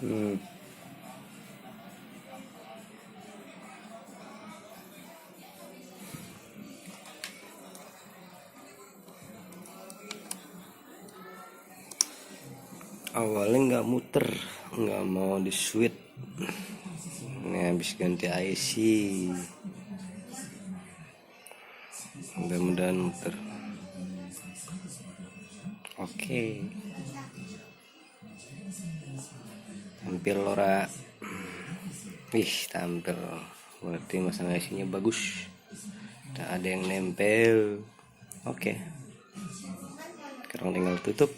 Hmm. Awalnya nggak muter, nggak mau di switch. Ini habis ganti IC, mudah-mudahan muter. Oke, tampil Lora. Tampil, berarti masang IC nya bagus, tak ada yang nempel. Oke, sekarang tinggal tutup.